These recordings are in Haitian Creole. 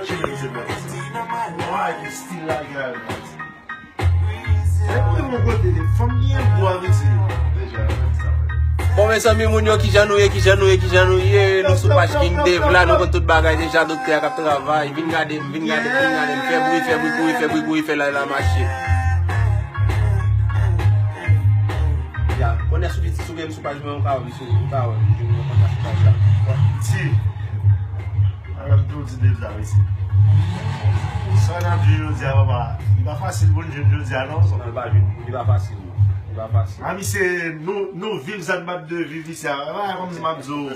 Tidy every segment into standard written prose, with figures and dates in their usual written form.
change it, why you still like that? From here, boy, Bon, mes amis, moun yo ki janouye, nou sou page King Dave la, nou kon tout bagay deja docteur kap travay, vin gade, fè bruit, fè la marché. Ya, konè sou biti sou page mwen ka wè, sou kontak sou page la. Si, an ap do di Dave la wè si. So an ap di yo di a waba, di ba fasil bon jen yo di a non? Nan ba vin, di ba fasil. Ami se nou viv zan map de viv isi a, kom zi map zo.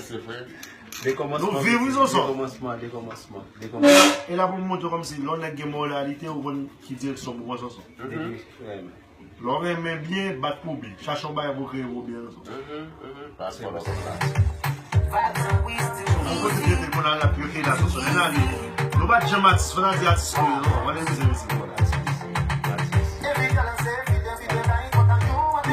Nou viv wizo son. Dékommensman. E la pou mwoto kom si, lò nek gen moralite ou kon ki direksyon pou kon son. Lò remen bien bat pou bi, chachon bay avou kre ou bien son. An kon te kon an la pyo kre la son. Nou bat jem atis, fana di atis kou yo, wane mwen se mesi.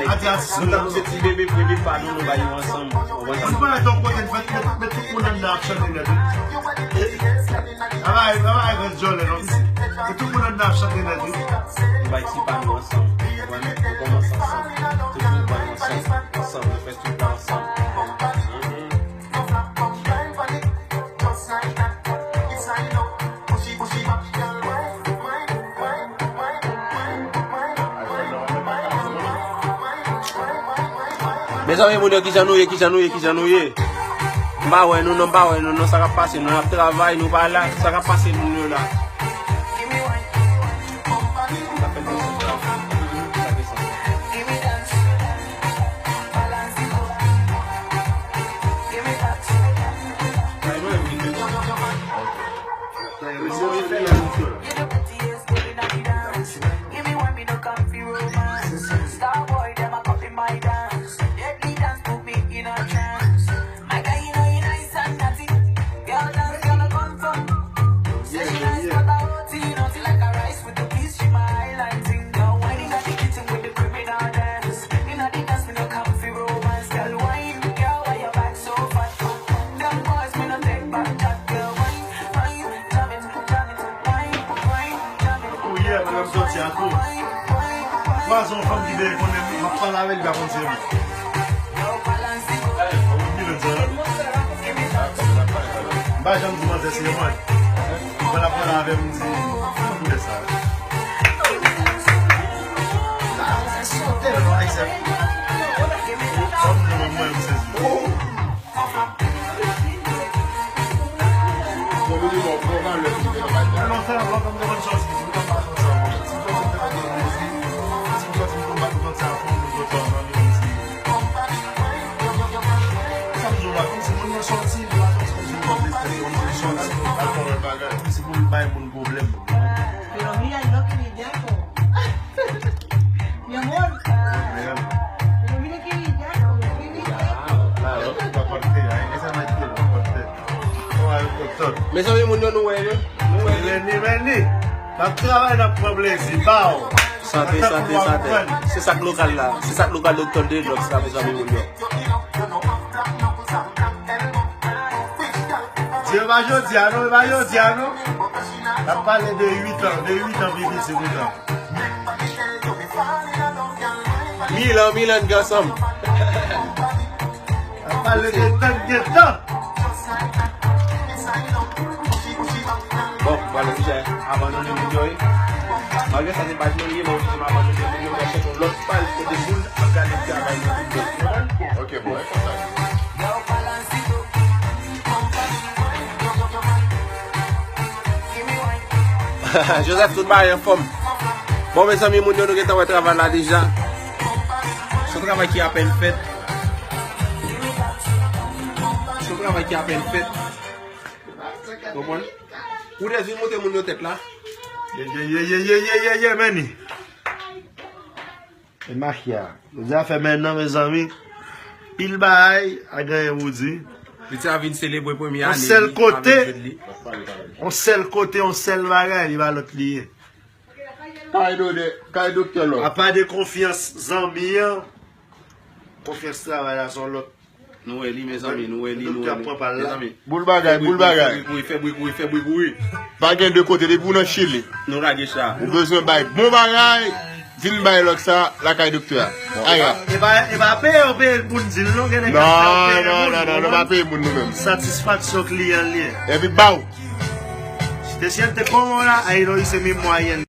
Nou ta mse ti bebe pa nou bayi ansam. An pa la ton kote met tout moun an da aksyon den gade. Avay ven jole non si. Tout moun an da aksyon den gade. Bayi si pa nou ansam. Nou komanse ansam. Tout moun bayi ansam. Nou fes tout moun ansam. Mes amis, moun yo ki janouye. Mba wè nou, sa ka pase, nou ap travay, nou ba la, sa ka pase moun yo la. Kwa son fam ki dey konen, ma pal avek da kon se yon. Ba jan di man se se yon man. Kwa la pal avek mwen se yon. Mwen sa. Sote yon an se. Sote yon mwen mwen se yon. Non sa, wak an mwen chans ki se yon. Pero mira, no querillaco. Mi amor. Pero mira qué villaco. Mes amis, moun yo nou wè yo. Veni. La travay nan problem si bao. Santé. Se sak lokal la. Se sak lokal Dr. Dreadlocks la, mes amis moun yo. Diyo va jodi ano. La pale de 8 ans vivi se 8 ans. Milan gasam. La pale de tan. Bon, wala mi jè, abandonne moun yo. Malgré sa se page moun ye, moun se abandonne moun yo. Mwen chèk l'autre page kote moun ap gade travay moun. Ok, bon, Joseph tout ba yon fom. Bon, mes amis, moun yo nou getan wè travay la deja. Son travay ki apen fèt. Kompon? Ou de zin mote moun yo tet la? Ye, meni. E makia. Nous a fait maintenant, mes amis. Pile bail, a gagné Woody. Li te avin célébrer premier année. On sel côté, on sel bagay, il va l'autre lié. Kaido kelo. A pas de confiance, Zambien. Confiance travail là, son l'autre. Nou e li, mes ami, nou e li, nou e li. Mes ami. Boul bagay. Fè boui. Bagay de kote, de pou nan chili. Nou rage sa. Ou bezwen bay. Bon bagay, vin bay lok sa, la kay doktor. Aya. E ba pe ou pe moun zil nou genen Non, va pe moun nou men. Satisfaksyon kliyen liye. Evi baou. Si te siente cómoda, ahí lo hice mismo ahí en